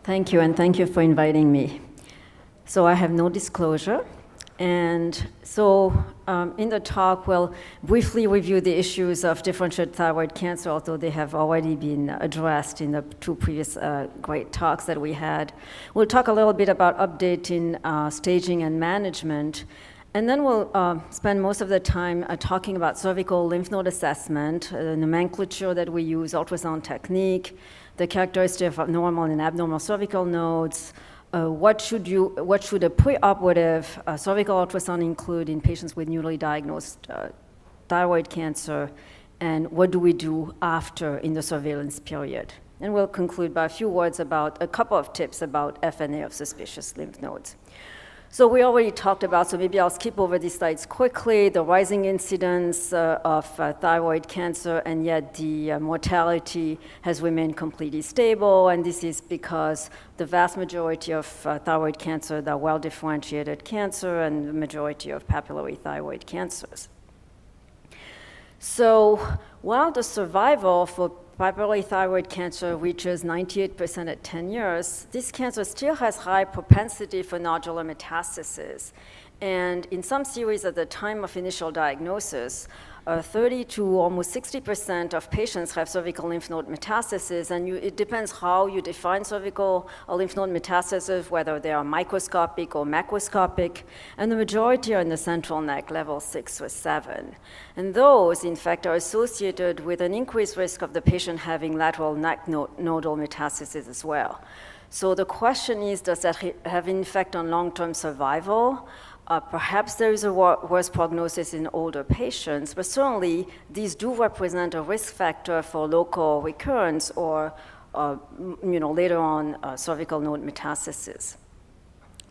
Thank you, and thank you for inviting me. So I have no disclosure, and so in the talk, we'll briefly review the issues of differentiated thyroid cancer, although they have already been addressed in the two previous great talks that we had. We'll talk a little bit about updating staging and management, and then we'll spend most of the time talking about cervical lymph node assessment, the nomenclature that we use, ultrasound technique, the characteristics of normal and abnormal cervical nodes, what should a preoperative cervical ultrasound include in patients with newly diagnosed thyroid cancer, and what do we do after in the surveillance period? And we'll conclude by a few words about a couple of tips about FNA of suspicious lymph nodes. So we already talked about, so maybe I'll skip over these slides quickly, the rising incidence of thyroid cancer, and yet the mortality has remained completely stable, and this is because the vast majority of thyroid cancers are well-differentiated cancer, and the majority of papillary thyroid cancers. So while the survival for papillary thyroid cancer reaches 98% at 10 years, this cancer still has high propensity for nodular metastasis. And in some series at the time of initial diagnosis, 30 to almost 60% of patients have cervical lymph node metastasis, and it depends how you define cervical lymph node metastasis, whether they are microscopic or macroscopic, and the majority are in the central neck, level 6 or 7. And those, in fact, are associated with an increased risk of the patient having lateral neck nodal metastasis as well. So the question is, does that have an effect on long-term survival? Perhaps there is a worse prognosis in older patients, but certainly these do represent a risk factor for local recurrence or later on cervical node metastasis.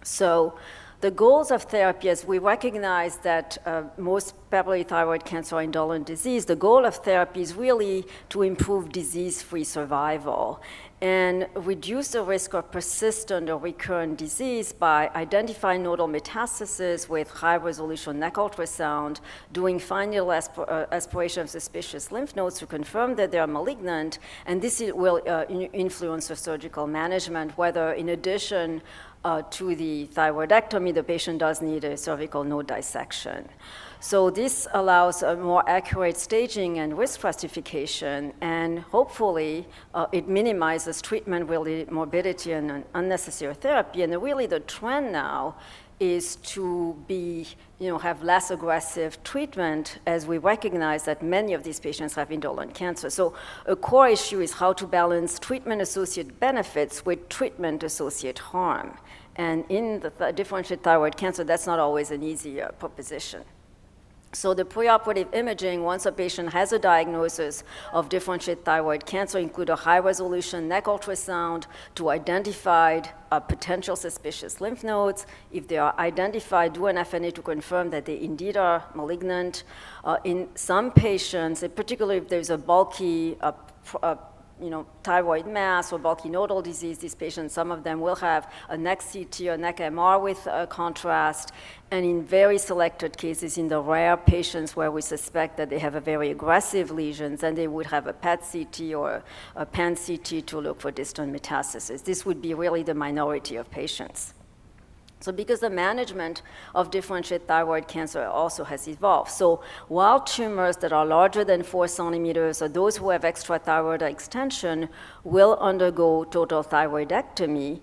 So the goals of therapy, as we recognize that most papillary thyroid cancer are indolent disease, the goal of therapy is really to improve disease-free survival and reduce the risk of persistent or recurrent disease by identifying nodal metastasis with high-resolution neck ultrasound, doing fine needle aspiration of suspicious lymph nodes to confirm that they are malignant, and this will influence the surgical management, whether in addition to the thyroidectomy, the patient does need a cervical node dissection. So this allows a more accurate staging and risk stratification, and hopefully it minimizes treatment-related morbidity and unnecessary therapy. And really the trend now is to have less aggressive treatment, as we recognize that many of these patients have indolent cancer. So a core issue is how to balance treatment-associated benefits with treatment-associated harm. And in the differentiated thyroid cancer, that's not always an easy proposition. So the preoperative imaging, once a patient has a diagnosis of differentiated thyroid cancer, include a high-resolution neck ultrasound to identify potential suspicious lymph nodes. If they are identified, do an FNA to confirm that they indeed are malignant. In some patients, particularly if there's a bulky thyroid mass or bulky nodal disease, these patients, some of them will have a neck CT or neck MR with contrast. And in very selected cases, in the rare patients where we suspect that they have a very aggressive lesions, then they would have a PET CT or a pan CT to look for distant metastasis. This would be really the minority of patients. So because the management of differentiated thyroid cancer also has evolved. So while tumors that are larger than 4 centimeters or those who have extrathyroid extension will undergo total thyroidectomy,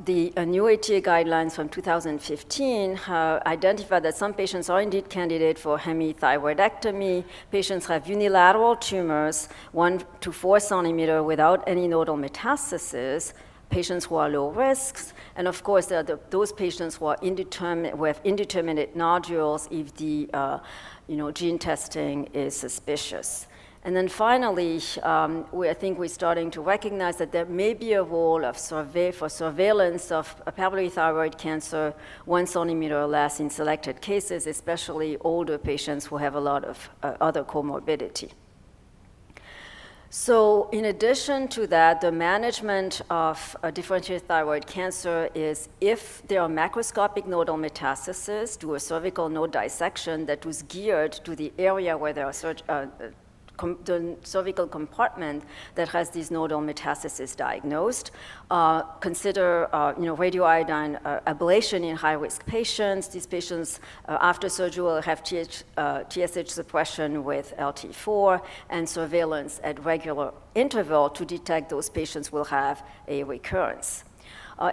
the new ATA guidelines from 2015 identified that some patients are indeed candidate for hemithyroidectomy. Patients have unilateral tumors, 1 to 4 centimeters without any nodal metastasis, patients who are low risks, and of course there are those patients who have indeterminate nodules if the gene testing is suspicious. And then finally, I think we're starting to recognize that there may be a role for surveillance of papillary thyroid cancer 1 centimeter or less in selected cases, especially older patients who have a lot of other comorbidity. So in addition to that, the management of differentiated thyroid cancer is, if there are macroscopic nodal metastases, do a cervical node dissection that was geared to the area where there are the cervical compartment that has these nodal metastases diagnosed. Consider radioiodine ablation in high-risk patients. These patients after surgery will have TSH suppression with LT4 and surveillance at regular interval to detect those patients will have a recurrence.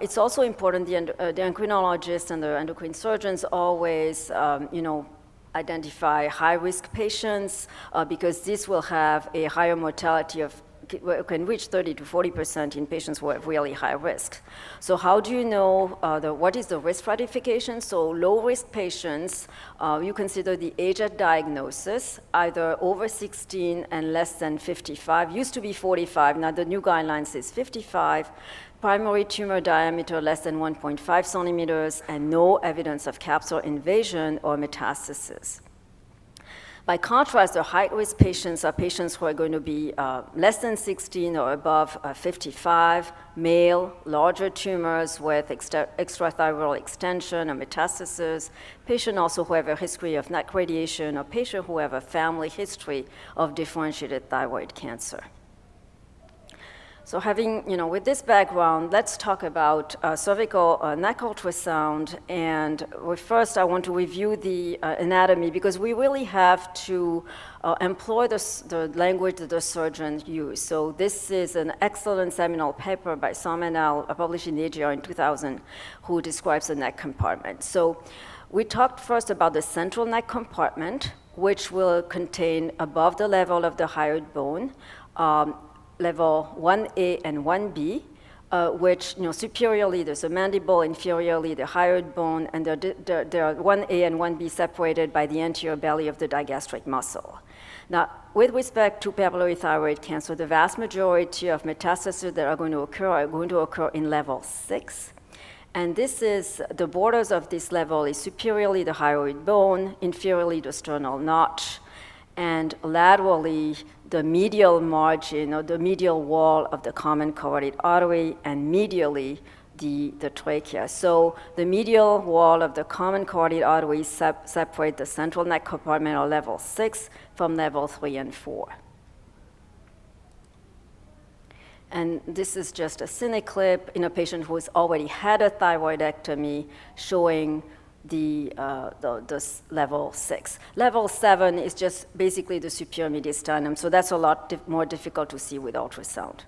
It's also important, the endocrinologists and the endocrine surgeons always identify high-risk patients because this will have a higher mortality can reach 30 to 40% in patients who have really high risk. So how do you know what is the risk stratification? So low-risk patients, you consider the age at diagnosis, either over 16 and less than 55. Used to be 45, now the new guideline says 55. Primary tumor diameter less than 1.5 centimeters, and no evidence of capsular invasion or metastasis. By contrast, the high-risk patients are patients who are going to be less than 16 or above 55, male, larger tumors with extrathyroidal extension or metastasis, patient also who have a history of neck radiation, or patient who have a family history of differentiated thyroid cancer. So having, with this background, let's talk about cervical neck ultrasound. And first, I want to review the anatomy because we really have to employ the language that the surgeons use. So this is an excellent seminal paper by Som et al. Published in AJR in 2000, who describes the neck compartment. So we talked first about the central neck compartment, which will contain above the level of the hyoid bone, level 1A and 1B, which, superiorly there's a mandible, inferiorly the hyoid bone, and there are 1A and 1B separated by the anterior belly of the digastric muscle. Now, with respect to papillary thyroid cancer, the vast majority of metastases that are going to occur in level 6. And this is, the borders of this level is superiorly the hyoid bone, inferiorly the sternal notch, and laterally the medial margin or the medial wall of the common carotid artery, and medially the trachea. So the medial wall of the common carotid artery separate the central neck compartment or level 6 from level 3 and 4. And this is just a cine clip in a patient who has already had a thyroidectomy showing the level 6. Level 7 is just basically the superior mediastinum, so that's a lot more difficult to see with ultrasound.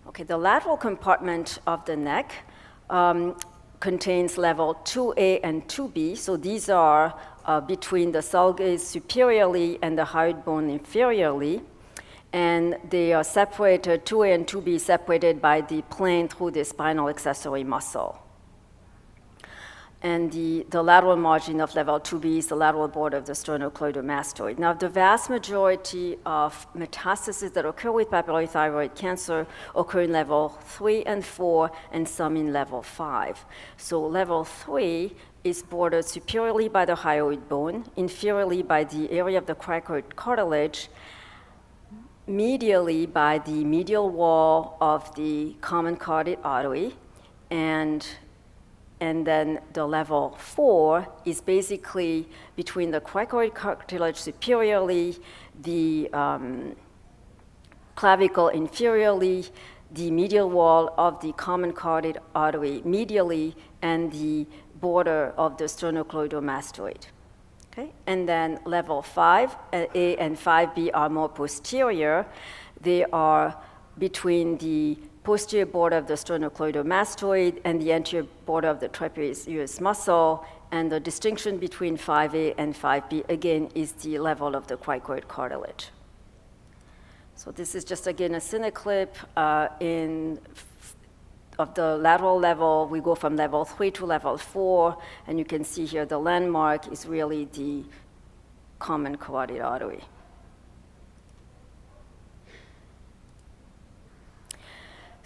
Okay, the lateral compartment of the neck contains level 2A and 2B, so these are between the sulcus superiorly and the hyoid bone inferiorly. And they are separated, 2A and 2B separated by the plane through the spinal accessory muscle. And the lateral margin of level 2B is the lateral border of the sternocleidomastoid. Now, the vast majority of metastases that occur with papillary thyroid cancer occur in level 3 and 4, and some in level 5. So level 3 is bordered superiorly by the hyoid bone, inferiorly by the area of the cricoid cartilage, medially by the medial wall of the common carotid artery, and then the level 4 is basically between the cricoid cartilage superiorly, the clavicle inferiorly, the medial wall of the common carotid artery medially, and the border of the sternocleidomastoid. Okay. And then level 5A and 5B are more posterior. They are between the posterior border of the sternocleidomastoid and the anterior border of the trapezius muscle, and the distinction between 5A and 5B, again, is the level of the cricoid cartilage. So this is just, again, a cine clip of the lateral level. We go from level 3 to level 4, and you can see here the landmark is really the common carotid artery.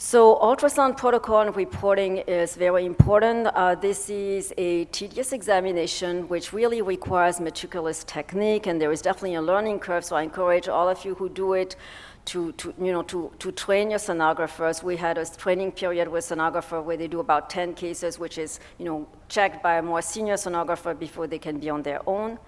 So ultrasound protocol and reporting is very important. This is a tedious examination which really requires meticulous technique, and there is definitely a learning curve, so I encourage all of you who do it to train your sonographers. We had a training period with sonographer where they do about 10 cases, which is checked by a more senior sonographer before they can be on their own.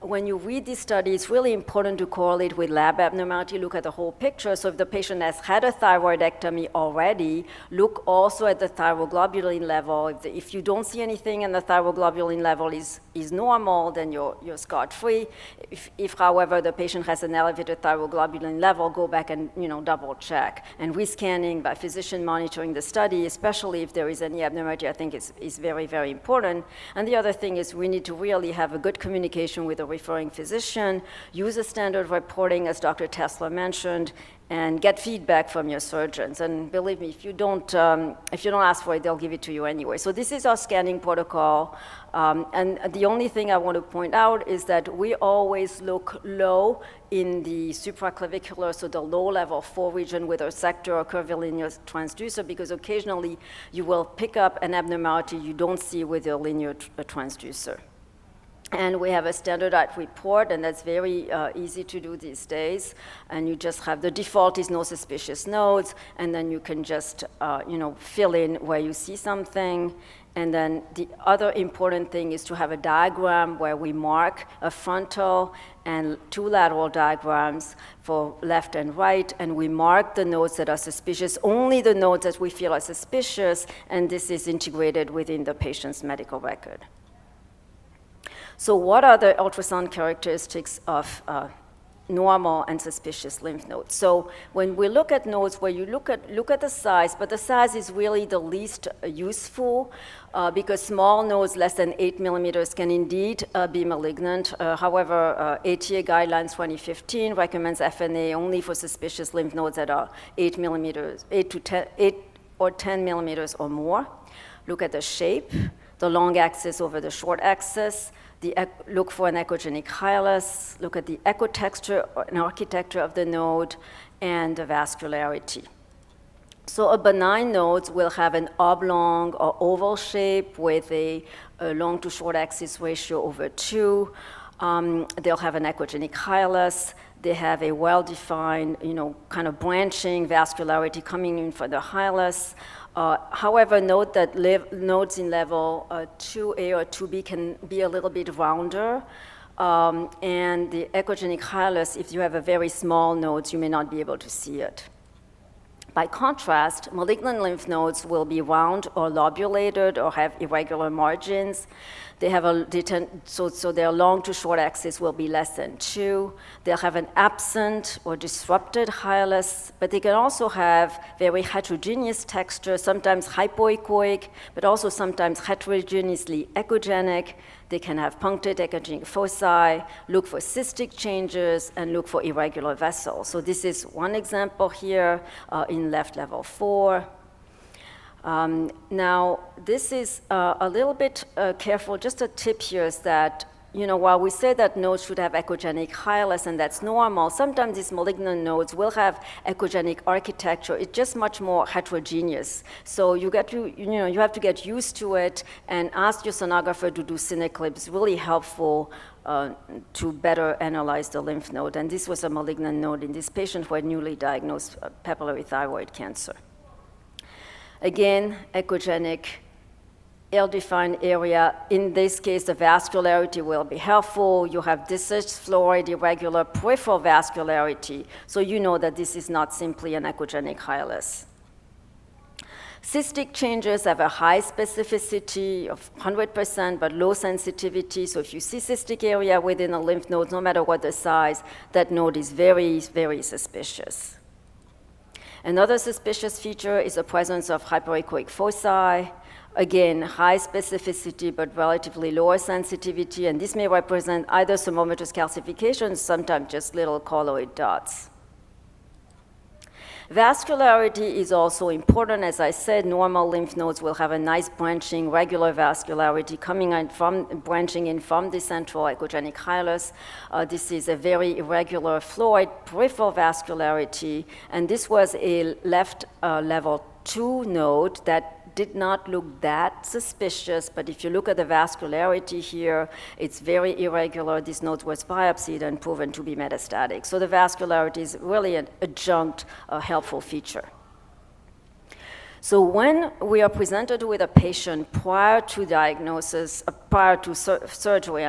When you read these studies, it's really important to correlate with lab abnormality, look at the whole picture. So if the patient has had a thyroidectomy already, look also at the thyroglobulin level. If you don't see anything and the thyroglobulin level is normal, then you're scot-free. If, however, the patient has an elevated thyroglobulin level, go back and double check. And rescanning by physician monitoring the study, especially if there is any abnormality, I think is very, very important. And the other thing is we need to really have a good communication with the referring physician, use a standard reporting, as Dr. Tesla mentioned, and get feedback from your surgeons. And believe me, if you don't ask for it, they'll give it to you anyway. So this is our scanning protocol. And the only thing I want to point out is that we always look low in the supraclavicular, so the low level 4 region with a sector or curvilinear transducer, because occasionally you will pick up an abnormality you don't see with your linear transducer. And we have a standardized report, and that's very easy to do these days. And you just have the default is no suspicious nodes, and then you can just fill in where you see something. And then the other important thing is to have a diagram where we mark a frontal and 2 lateral diagrams for left and right, and we mark the nodes that are suspicious, only the nodes that we feel are suspicious, and this is integrated within the patient's medical record. So what are the ultrasound characteristics of normal and suspicious lymph nodes? So when we look at nodes where you look at the size, but the size is really the least useful because small nodes less than 8 millimeters can indeed be malignant. However, ATA Guidelines 2015 recommends FNA only for suspicious lymph nodes that are 8 or 10 millimeters or more. Look at the shape, the long axis over the short axis. Look for an echogenic hilus, look at the echotexture and architecture of the node, and the vascularity. So a benign node will have an oblong or oval shape with a long to short axis ratio over 2. They'll have an echogenic hilus. They have a well-defined, kind of branching vascularity coming in from the hilus. However, note that nodes in level 2A or 2B can be a little bit rounder. And the echogenic hilus, if you have a very small node, you may not be able to see it. By contrast, malignant lymph nodes will be round or lobulated or have irregular margins. They have so their long to short axis will be less than 2. They'll have an absent or disrupted hilus, but they can also have very heterogeneous texture, sometimes hypoechoic, but also sometimes heterogeneously echogenic. They can have punctate echogenic foci, look for cystic changes, and look for irregular vessels. So this is one example here in left level 4. Now, this is a little bit careful. Just a tip here is that, while we say that nodes should have echogenic hilus, and that's normal, sometimes these malignant nodes will have echogenic architecture. It's just much more heterogeneous. So you have to get used to it and ask your sonographer to do cineclip. It's really helpful to better analyze the lymph node. And this was a malignant node in this patient who had newly diagnosed papillary thyroid cancer. Again, echogenic, ill-defined area. In this case, the vascularity will be helpful. You have discharged fluoride, irregular peripheral vascularity, so you know that this is not simply an echogenic hilus. Cystic changes have a high specificity of 100%, but low sensitivity. So if you see cystic area within a lymph node, no matter what the size, that node is very, very suspicious. Another suspicious feature is the presence of hyperechoic foci. Again, high specificity, but relatively lower sensitivity, and this may represent either thermometers calcification, sometimes just little colloid dots. Vascularity is also important. As I said, normal lymph nodes will have a nice branching, regular vascularity branching in from the central echogenic hilus. This is a very irregular fluoride peripheral vascularity, and this was a left level two nodes that did not look that suspicious, but if you look at the vascularity here, it's very irregular. This node was biopsied and proven to be metastatic. So the vascularity is really an adjunct, helpful feature. So when we are presented with a patient prior to diagnosis, prior to surgery,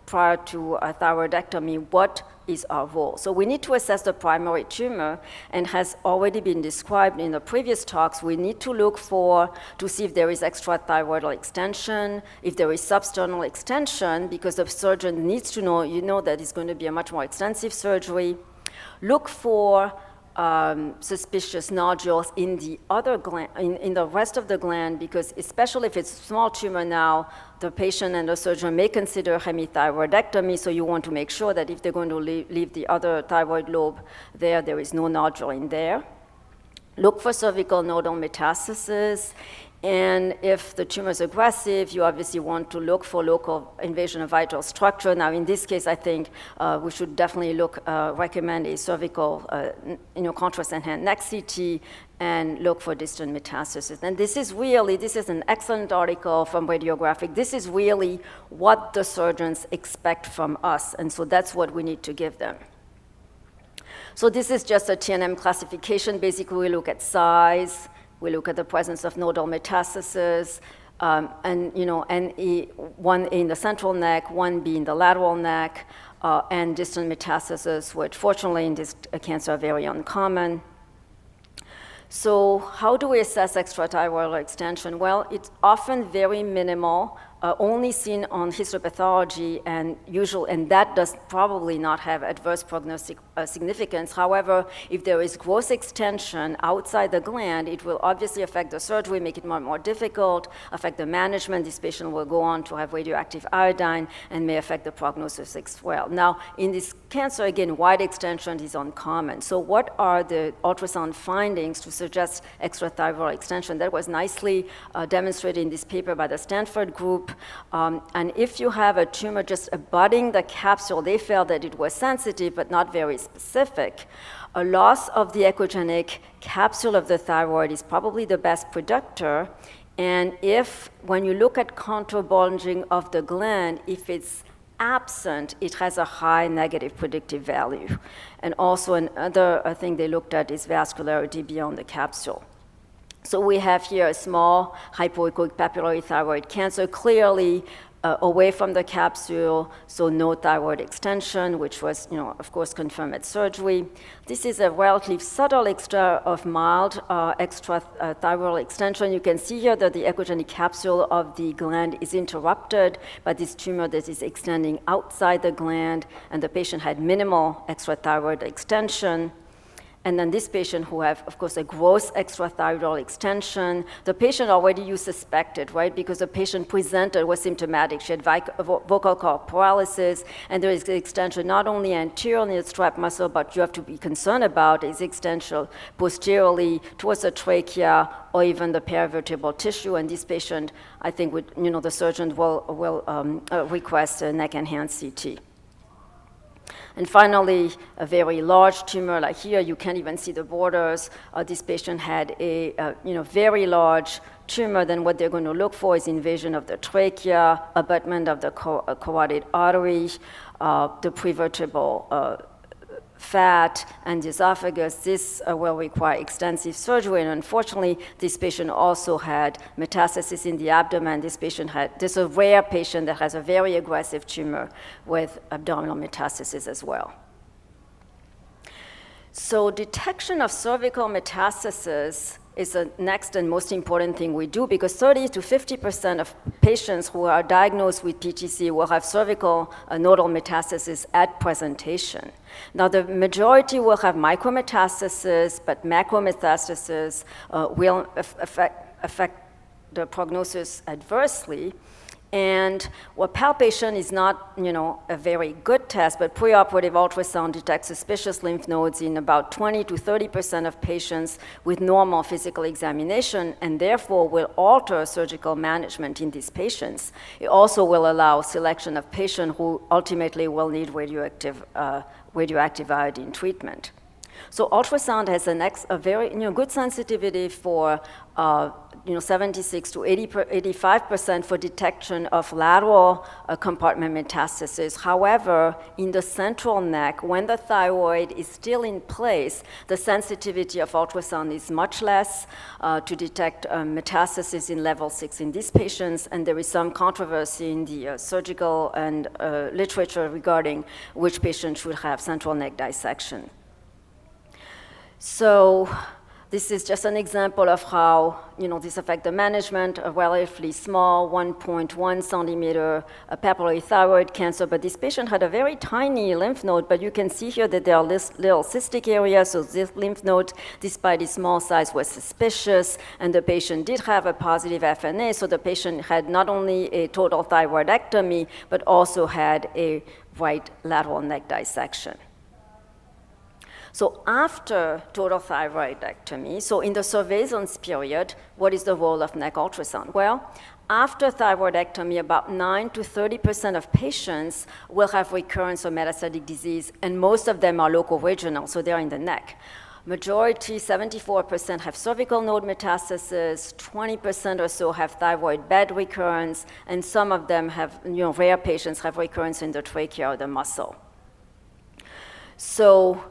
prior to a thyroidectomy, what is our role? So we need to assess the primary tumor, and has already been described in the previous talks. We need to look to see if there is extrathyroidal extension, if there is substernal extension, because the surgeon needs to know, that it's going to be a much more extensive surgery. Look for suspicious nodules in the other gland, in the rest of the gland, because especially if it's a small tumor now, the patient and the surgeon may consider hemithyroidectomy, so you want to make sure that if they're going to leave the other thyroid lobe there is no nodule in there. Look for cervical nodal metastasis. And if the tumor is aggressive, you obviously want to look for local invasion of vital structure. Now, in this case, I think we should definitely recommend a cervical, contrast-enhanced neck CT and look for distant metastasis. And this is an excellent article from Radiographic. This is really what the surgeons expect from us, and so that's what we need to give them. So this is just a TNM classification. Basically, we look at size. We look at the presence of nodal metastasis, one in the central neck, one B in the lateral neck, and distant metastasis, which fortunately in this cancer are very uncommon. So how do we assess extrathyroidal extension? Well, it's often very minimal, only seen on histopathology, and that does probably not have adverse prognostic significance. However, if there is gross extension outside the gland, it will obviously affect the surgery, make it more difficult, affect the management. This patient will go on to have radioactive iodine and may affect the prognosis as well. Now, in this cancer, again, wide extension is uncommon. So what are the ultrasound findings to suggest extrathyroidal extension? That was nicely demonstrated in this paper by the Stanford group. And if you have a tumor just abutting the capsule, they felt that it was sensitive but not very specific. A loss of the echogenic capsule of the thyroid is probably the best predictor. And when you look at contour bulging of the gland, if it's absent, it has a high negative predictive value. And also another thing they looked at is vascularity beyond the capsule. So we have here a small hypoechoic papillary thyroid cancer, clearly away from the capsule, so no thyroid extension, which was, of course, confirmed at surgery. This is a relatively subtle extra of mild extrathyroidal extension. You can see here that the echogenic capsule of the gland is interrupted by this tumor that is extending outside the gland, and the patient had minimal extrathyroid extension. And then this patient who have, of course, a gross extrathyroidal extension, the patient already you suspected, right? Because the patient presented was symptomatic. She had vocal cord paralysis, and there is extension not only anteriorly in the strap muscle, but you have to be concerned about is extension posteriorly towards the trachea or even the paravertebral tissue. And this patient, I think, the surgeon will request a neck-enhanced CT. And finally, a very large tumor, like here, you can't even see the borders. This patient had a very large tumor. Then what they're going to look for is invasion of the trachea, abutment of the carotid artery, the prevertebral fat, and the esophagus. This will require extensive surgery, and unfortunately, this patient also had metastasis in the abdomen. This is a rare patient that has a very aggressive tumor with abdominal metastasis as well. So detection of cervical metastasis is the next and most important thing we do, because 30 to 50% of patients who are diagnosed with PTC will have cervical nodal metastasis at presentation. Now, the majority will have micrometastasis, but macrometastasis will affect the prognosis adversely. And palpation is not, a very good test, but preoperative ultrasound detects suspicious lymph nodes in about 20 to 30% of patients with normal physical examination, and therefore will alter surgical management in these patients. It also will allow selection of patients who ultimately will need radioactive iodine treatment. So ultrasound has a very good sensitivity for 76 to 85% for detection of lateral compartment metastasis. However, in the central neck, when the thyroid is still in place, the sensitivity of ultrasound is much less to detect metastasis in level 6 in these patients, and there is some controversy in the surgical and literature regarding which patient should have central neck dissection. So this is just an example of how this affects the management. A relatively small 1.1 centimeter papillary thyroid cancer, but this patient had a very tiny lymph node, but you can see here that there are little cystic areas, so this lymph node, despite its small size, was suspicious, and the patient did have a positive FNA, so the patient had not only a total thyroidectomy, but also had a right lateral neck dissection. So after total thyroidectomy, so in the surveillance period, what is the role of neck ultrasound? Well, after thyroidectomy, about 9 to 30% of patients will have recurrence or metastatic disease, and most of them are local regional, so they're in the neck. Majority, 74%, have cervical node metastasis, 20% or so have thyroid bed recurrence, and some of them have, rare patients have recurrence in the trachea or the muscle. So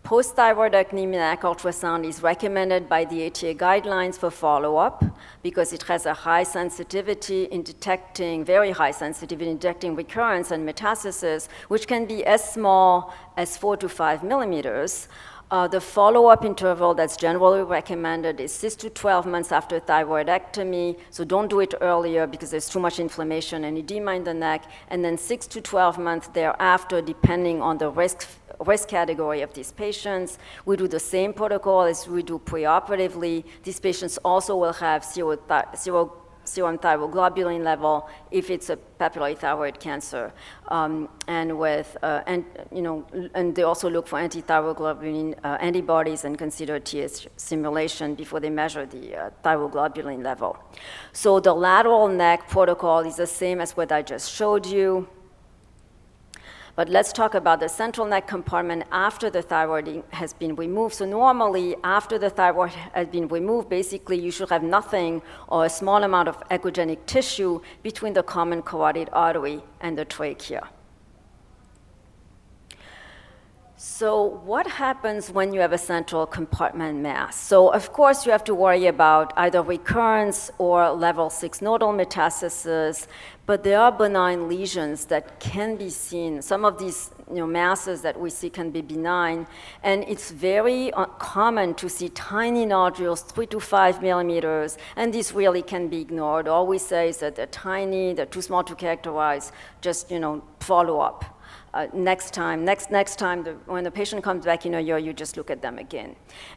post-thyroidectomy neck ultrasound is recommended by the ATA guidelines for follow-up because it has a high sensitivity in detecting, very high sensitivity in detecting recurrence and metastasis, which can be as small as 4 to 5 millimeters. The follow-up interval that's generally recommended is 6 to 12 months after thyroidectomy, so don't do it earlier because there's too much inflammation and edema in the neck, and then 6 to 12 months thereafter, depending on the risk category of these patients. We do the same protocol as we do preoperatively. These patients also will have serum thyroglobulin level if it's a papillary thyroid cancer, and they also look for anti-thyroglobulin antibodies and consider TS simulation before they measure the thyroglobulin level. So the lateral neck protocol is the same as what I just showed you. But let's talk about the central neck compartment after the thyroid has been removed. So normally, after the thyroid has been removed, basically you should have nothing or a small amount of echogenic tissue between the common carotid artery and the trachea. So what happens when you have a central compartment mass? So of course you have to worry about either recurrence or level 6 nodal metastasis, but there are benign lesions that can be seen. Some of these masses that we see can be benign, and it's very common to see tiny nodules, 3 to 5 millimeters, and these really can be ignored. All we say is that they're tiny, they're too small to characterize, just follow up. Next time, when the patient comes back in a year, you just look at them again.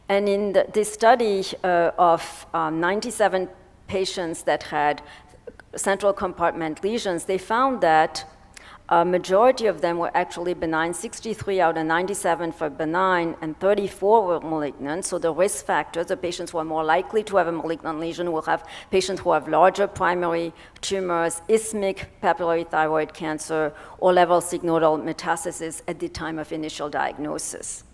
And in this study of 97 patients that had central compartment lesions, they found that a majority of them were actually benign, 63 out of 97 for benign, and 34 were malignant. So the risk factors, the patients who are more likely to have a malignant lesion will have patients who have larger primary tumors, isthmic papillary thyroid cancer, or level 6 nodal metastasis at the time of initial diagnosis.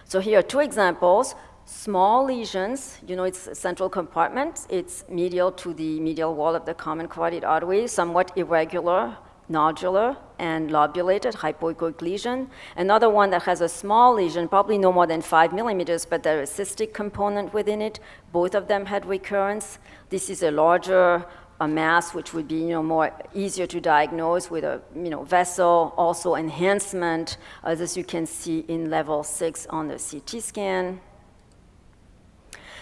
So here are two examples. Small lesions, it's central compartment. It's medial to the medial wall of the common carotid artery, somewhat irregular, nodular, and lobulated hypoechoic lesion. Another one that has a small lesion, probably no more than 5 millimeters, but there is a cystic component within it. Both of them had recurrence. This is a larger mass, which would be more easier to diagnose with a vessel, also enhancement, as you can see in level 6 on the CT scan.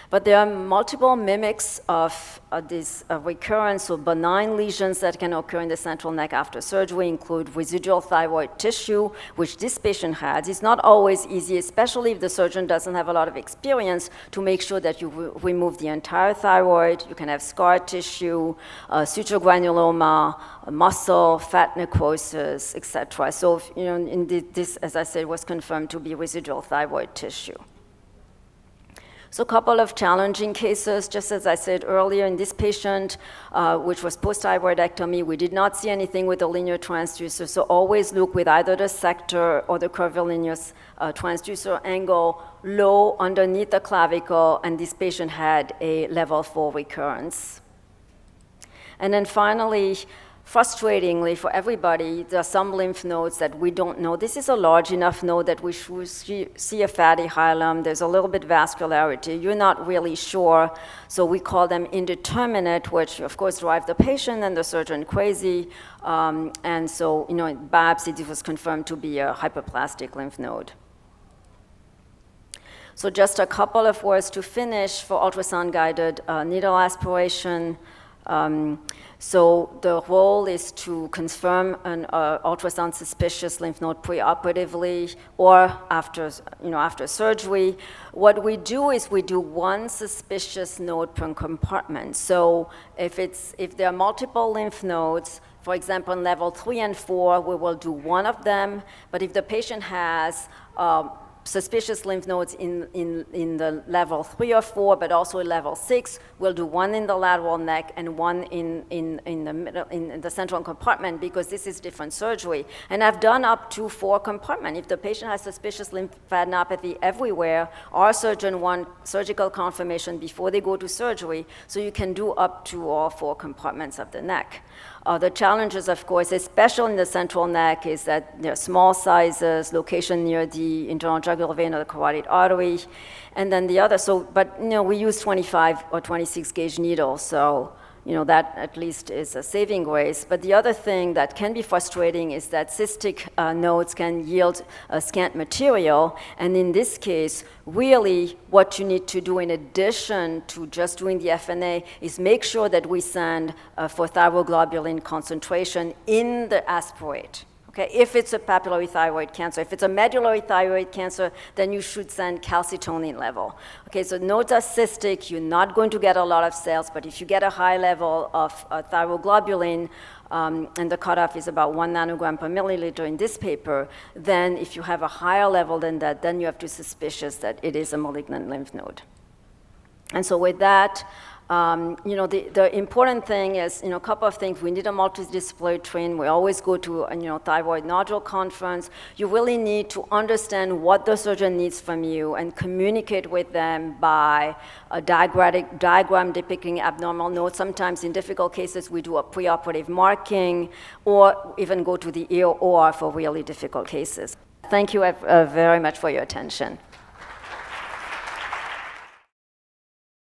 But there are multiple mimics of this recurrence or benign lesions that can occur in the central neck after surgery, include residual thyroid tissue, which this patient has. It's not always easy, especially if the surgeon doesn't have a lot of experience, to make sure that you remove the entire thyroid. You can have scar tissue, suture granuloma, muscle, fat necrosis, etc. So this, as I said, was confirmed to be residual thyroid tissue. So a couple of challenging cases, just as I said earlier, in this patient, which was post-thyroidectomy, we did not see anything with the linear transducer, so always look with either the sector or the curvilinear transducer angle low underneath the clavicle, and this patient had a level 4 recurrence. And then finally, frustratingly for everybody, there are some lymph nodes that we don't know. This is a large enough node that we should see a fatty hilum. There's a little bit vascularity. You're not really sure, so we call them indeterminate, which of course drive the patient and the surgeon crazy. And so, in biopsy, this was confirmed to be a hyperplastic lymph node. So just a couple of words to finish for ultrasound-guided needle aspiration. So the role is to confirm an ultrasound suspicious lymph node preoperatively or after surgery. What we do is we do one suspicious node per compartment. So if there are multiple lymph nodes, for example, in level 3 and 4, we will do one of them. But if the patient has suspicious lymph nodes in the level 3 or 4, but also level 6, we'll do one in the lateral neck and one in the middle, in the central compartment, because this is different surgery. And I've done up to 4 compartments. If the patient has suspicious lymphadenopathy everywhere, our surgeon wants surgical confirmation before they go to surgery, so you can do up to all 4 compartments of the neck. The challenges, of course, especially in the central neck, is that there are small sizes, location near the internal jugular vein or the carotid artery, and then the other. But we use 25 or 26 gauge needles, so that at least is a saving grace. But the other thing that can be frustrating is that cystic nodes can yield scant material, and in this case, really what you need to do in addition to just doing the FNA is make sure that we send for thyroglobulin concentration in the aspirate. Okay, if it's a papillary thyroid cancer. If it's a medullary thyroid cancer, then you should send calcitonin level. Okay, so nodes are cystic, you're not going to get a lot of cells, but if you get a high level of thyroglobulin, and the cutoff is about 1 nanogram per milliliter in this paper, then if you have a higher level than that, then you have to suspicious that it is a malignant lymph node. And so with that, the important thing is, a couple of things. We need a multidisciplinary train. We always go to a thyroid nodule conference. You really need to understand what the surgeon needs from you and communicate with them by a diagram depicting abnormal nodes. Sometimes in difficult cases, we do a preoperative marking or even go to the ER for really difficult cases. Thank you very much for your attention.